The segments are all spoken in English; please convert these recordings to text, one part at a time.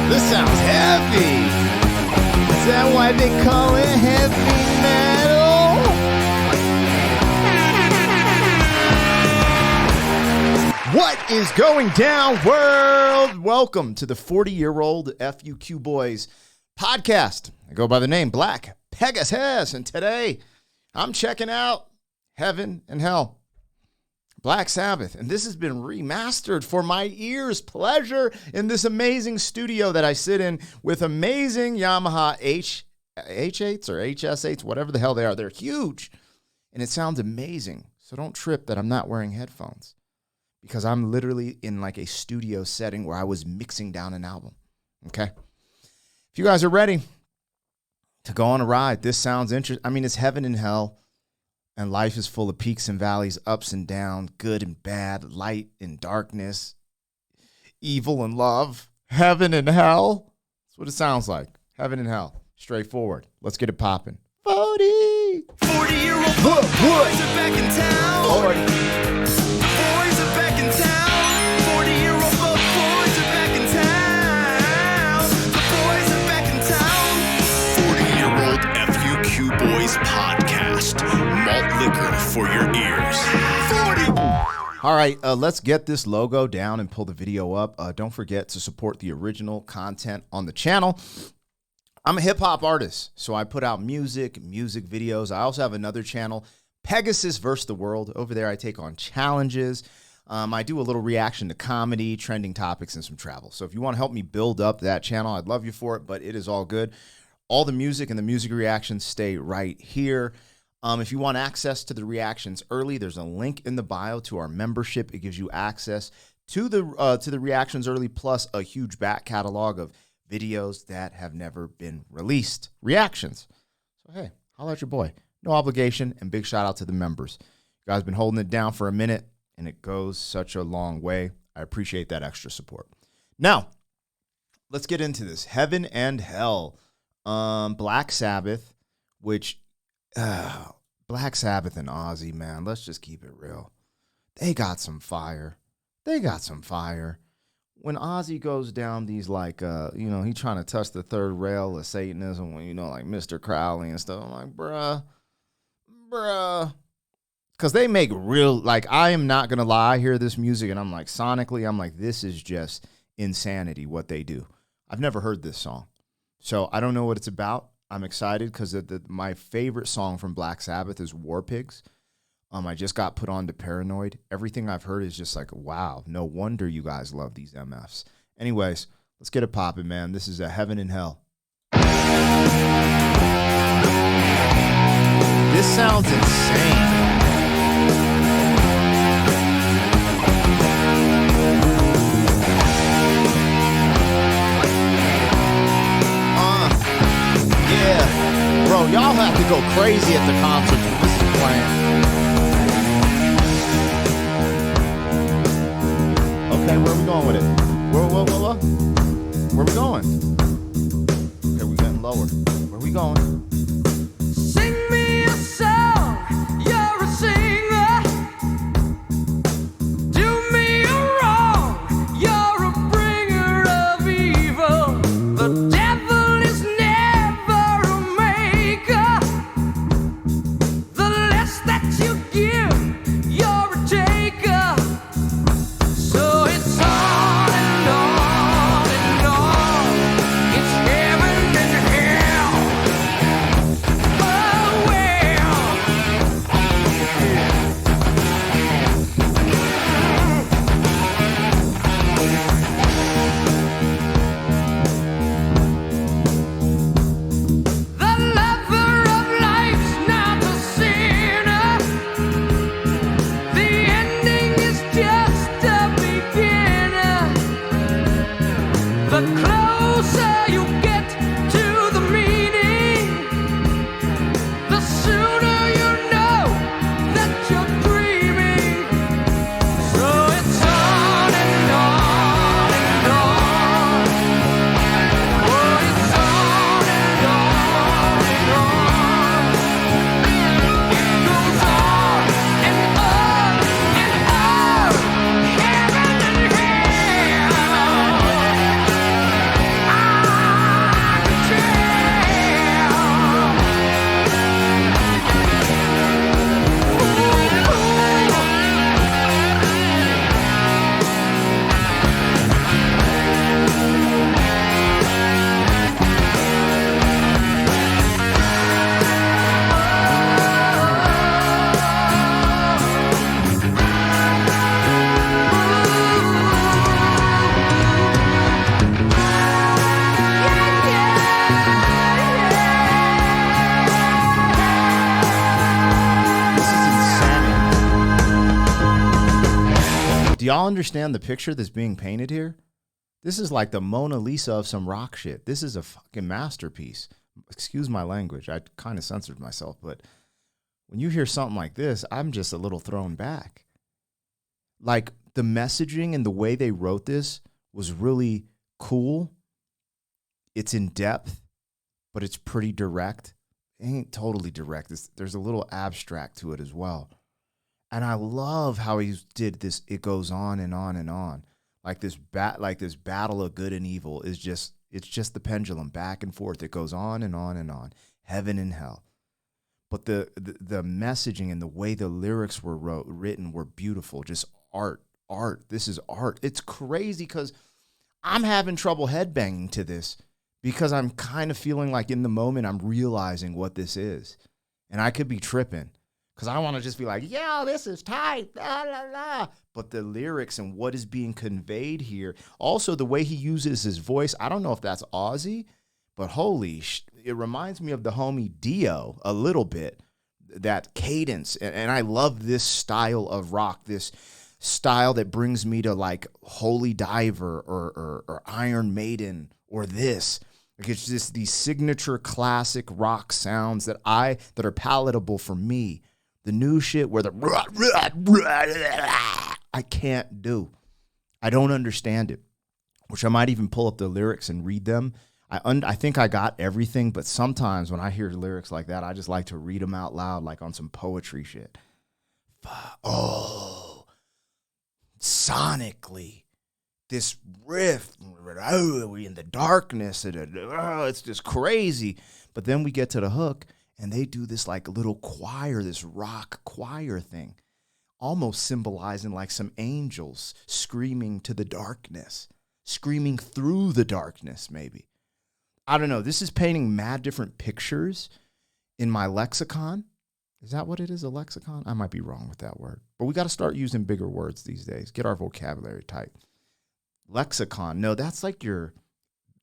This sounds heavy. Is that why they call it heavy metal? What is going down, world? Welcome to the 40-year-old FUQ Boys podcast. I go by the name Black Pegasus, and today I'm checking out Heaven and Hell, Black Sabbath, and this has been remastered for my ears' pleasure in this amazing studio that I sit in with amazing Yamaha H8s or HS8s, whatever the hell they are. They're huge, and it sounds amazing. So don't trip that I'm not wearing headphones, because I'm literally in like a studio setting where I was mixing down an album. Okay, if you guys are ready to go on a ride, this sounds interesting. I mean, it's heaven and hell. And life is full of peaks and valleys, ups and downs, good and bad, light and darkness, evil and love, heaven and hell. That's what it sounds like. Heaven and hell. Straightforward. Let's get it popping. 40-year-old boys are back in town. 40. Boys are back in town. 40-year-old boys are back in town. The boys are back in town. 40-year-old FUQ Boys podcast. Malt liquor for your ears. 40. All right, let's get this logo down and pull the video up. Don't forget to support the original content on the channel. I'm a hip-hop artist, so I put out music videos. I also have another channel, Pegasus vs. the World. Over there, I take on challenges. I do a little reaction to comedy, trending topics, and some travel. So if you want to help me build up that channel, I'd love you for it, but it is all good. All the music and the music reactions stay right here. If you want access to the reactions early, there's a link in the bio to our membership. It gives you access to the reactions early, plus a huge back catalog of videos that have never been released. Reactions. So, hey, holla at your boy. No obligation, and big shout out to the members. You guys been holding it down for a minute, and it goes such a long way. I appreciate that extra support. Now, let's get into this. Heaven and Hell. Black Sabbath, which... Black Sabbath and Ozzy, man, let's just keep it real. They got some fire. When Ozzy goes down these, like, he trying to touch the third rail of Satanism, like Mr. Crowley and stuff. I'm like, bruh. Because they make real, like, I am not going to lie, I hear this music, and I'm like, sonically, I'm like, this is just insanity what they do. I've never heard this song. So I don't know what it's about. I'm excited because my favorite song from Black Sabbath is War Pigs. I just got put on to Paranoid. Everything I've heard is just like, wow, no wonder you guys love these MFs. Anyways, let's get it popping, man. This is a Heaven and Hell. This sounds insane. Bro, y'all have to go crazy at the concerts when this is playing. Okay, where are we going with it? Whoa. Where are we going? Okay, we're getting lower. Where are we going? Sing me a song, you're a singer. Do me a wrong, you're a bringer of evil. The devil is never a maker. The less that you give, you're a taker. So it's on and on and on. It's heaven and hell. Do y'all understand the picture that's being painted here? This is like the Mona Lisa of some rock shit. This is a fucking masterpiece. Excuse my language. I kind of censored myself, but when you hear something like this, I'm just a little thrown back. Like, the messaging and the way they wrote this was really cool. It's in depth, but it's pretty direct. It ain't totally direct. There's a little abstract to it as well. And I love how he did this. It goes on and on and on. Like this battle of good and evil is just, it's just the pendulum back and forth. It goes on and on and on. Heaven and hell. But the messaging and the way the lyrics were written were beautiful. Just art. This is art. It's crazy because I'm having trouble headbanging to this because I'm kind of feeling like in the moment I'm realizing what this is. And I could be tripping because I want to just be like, yo, this is tight. La, la, la. But the lyrics and what is being conveyed here, also the way he uses his voice, I don't know if that's Aussie, but it reminds me of the homie Dio a little bit, that cadence. And I love this style of rock, this style that brings me to like Holy Diver or Iron Maiden or this. Like it's just these signature classic rock sounds that are palatable for me. The new shit where I can't do. I don't understand it, which I might even pull up the lyrics and read them. I think I got everything, but sometimes when I hear lyrics like that, I just like to read them out loud, like on some poetry shit. Oh, sonically, this riff in the darkness, it's just crazy. But then we get to the hook, and they do this like little choir, this rock choir thing, almost symbolizing like some angels screaming to the darkness, screaming through the darkness, maybe. I don't know. This is painting mad different pictures in my lexicon. Is that what it is, a lexicon? I might be wrong with that word. But we got to start using bigger words these days. Get our vocabulary tight. Lexicon. No, that's like your...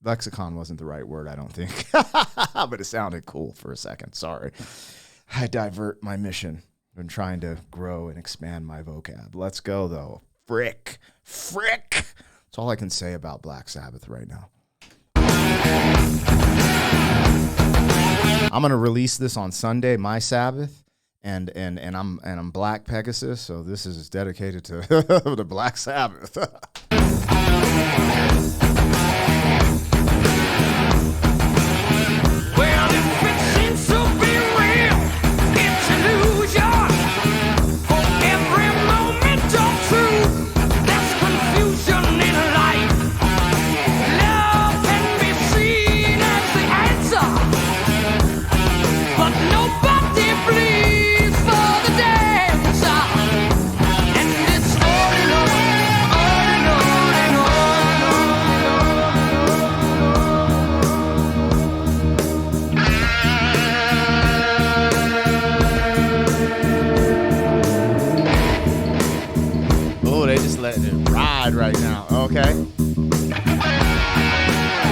Lexicon wasn't the right word, I don't think. But it sounded cool for a second. Sorry. I divert my mission. I'm trying to grow and expand my vocab. Let's go, though. Frick. That's all I can say about Black Sabbath right now. I'm gonna release this on Sunday, my Sabbath, and I'm Black Pegasus, so this is dedicated to the Black Sabbath. Well, if it seems to be real, it's illusion. For every moment of truth, there's confusion in life. Love can be seen as the answer, but nobody bleeds for the dancer. And it's on and on, on and on and Oh, they just letting it ride right now. Okay.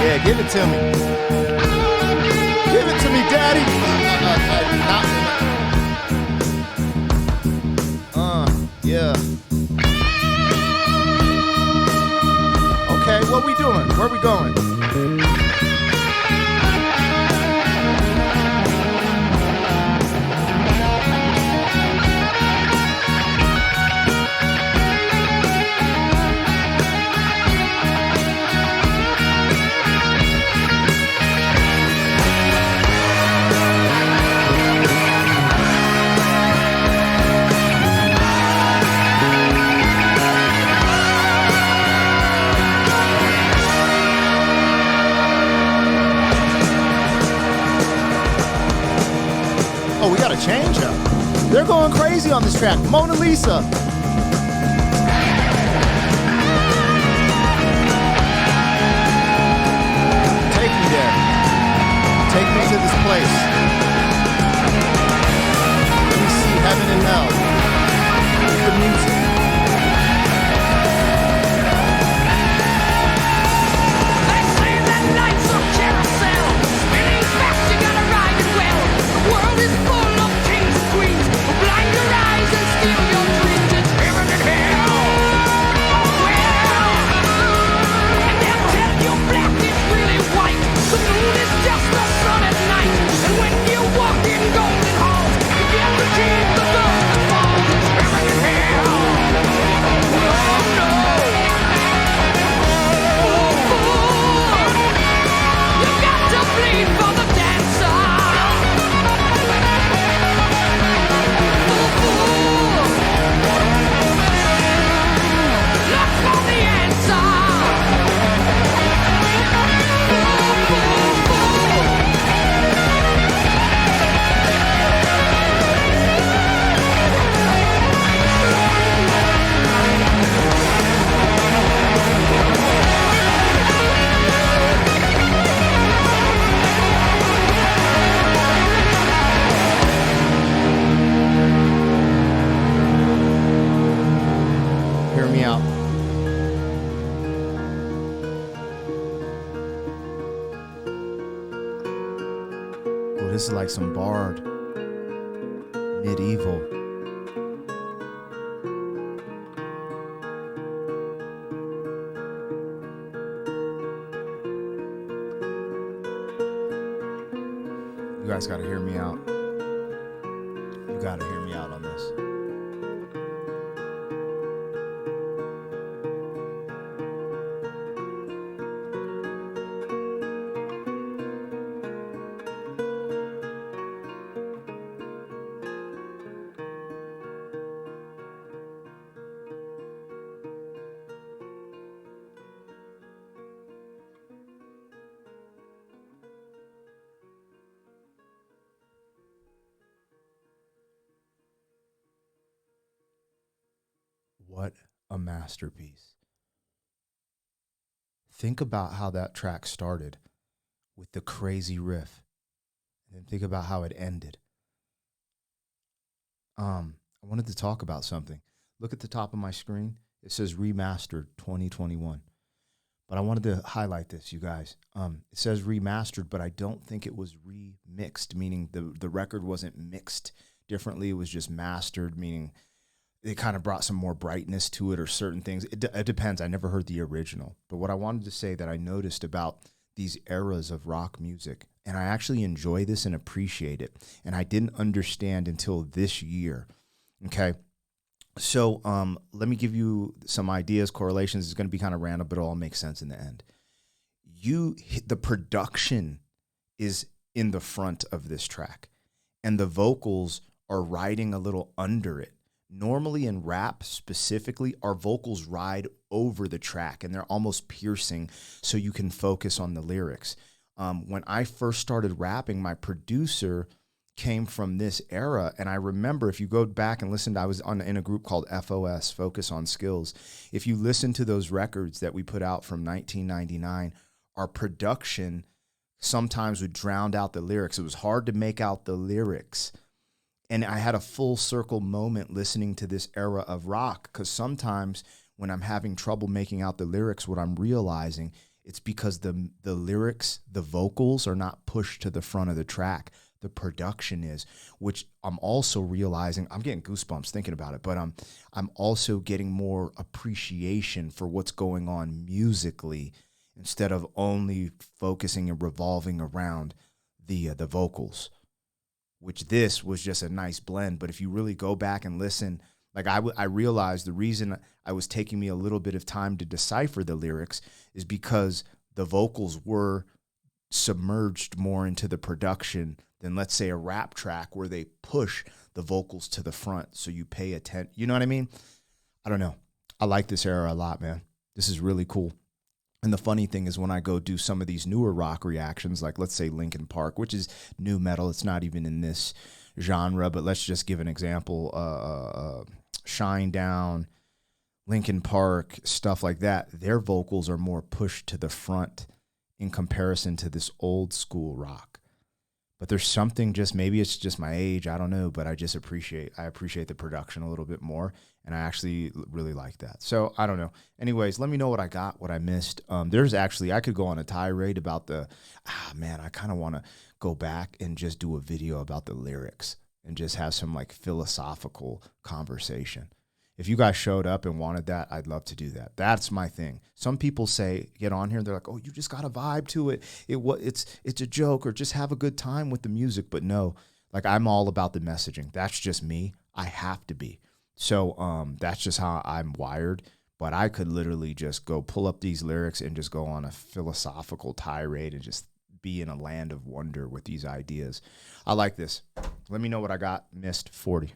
Yeah, give it to me. Give it to me, Daddy. Yeah. Okay, what we doing? Where we going? Oh, we got a change up. They're going crazy on this track. Mona Lisa. Take me there. Take me to this place. Let me see heaven and hell. With the music. They say that life's a carousel. Spinning fast, you gotta ride it well. The world is full of kings and queens who blind your eyes and steal your dreams. It's heaven and hell. Hear me out. Oh, this is like some Bard. Medieval. You guys gotta hear me out. You gotta hear me out on this. What a masterpiece. Think about how that track started with the crazy riff. And then think about how it ended. I wanted to talk about something. Look at the top of my screen. It says remastered 2021. But I wanted to highlight this, you guys. It says remastered, but I don't think it was remixed, meaning the record wasn't mixed differently. It was just mastered, meaning it kind of brought some more brightness to it or certain things. It depends. I never heard the original. But what I wanted to say that I noticed about these eras of rock music, and I actually enjoy this and appreciate it, and I didn't understand until this year, okay? So let me give you some ideas, correlations. It's going to be kind of random, but it'll all make sense in the end. The production is in the front of this track, and the vocals are riding a little under it. Normally in rap specifically, our vocals ride over the track and they're almost piercing so you can focus on the lyrics. When I first started rapping, my producer came from this era. And I remember, if you go back and listen, I was in a group called FOS, Focus on Skills. If you listen to those records that we put out from 1999, our production sometimes would drown out the lyrics. It was hard to make out the lyrics. And I had a full circle moment listening to this era of rock, because sometimes when I'm having trouble making out the lyrics, what I'm realizing, it's because the lyrics, the vocals are not pushed to the front of the track. The production is, which I'm also realizing, I'm getting goosebumps thinking about it, but I'm also getting more appreciation for what's going on musically instead of only focusing and revolving around the vocals. Which this was just a nice blend. But if you really go back and listen, like I realized the reason I was taking me a little bit of time to decipher the lyrics is because the vocals were submerged more into the production than, let's say, a rap track where they push the vocals to the front so you pay attention. You know what I mean? I don't know. I like this era a lot, man. This is really cool. And the funny thing is, when I go do some of these newer rock reactions, like let's say Linkin Park, which is new metal, it's not even in this genre, but let's just give an example. Shine Down, Linkin Park, stuff like that. Their vocals are more pushed to the front in comparison to this old school rock. But there's something, just maybe it's just my age, I don't know, but I appreciate the production a little bit more, and I actually really like that. So I don't know. Anyways, let me know what I got, what I missed. There's actually, I could go on a tirade about I kind of want to go back and just do a video about the lyrics and just have some like philosophical conversation. If you guys showed up and wanted that, I'd love to do that. That's my thing. Some people get on here and they're like, oh, you just got to vibe to it. It's a joke, or just have a good time with the music. But no, like, I'm all about the messaging. That's just me. I have to be. So that's just how I'm wired. But I could literally just go pull up these lyrics and just go on a philosophical tirade and just be in a land of wonder with these ideas. I like this. Let me know what I got missed. 40.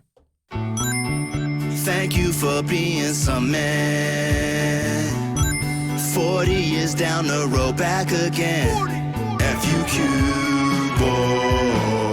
Thank you for being some man. 40 years down the road, back again. FUQ boy.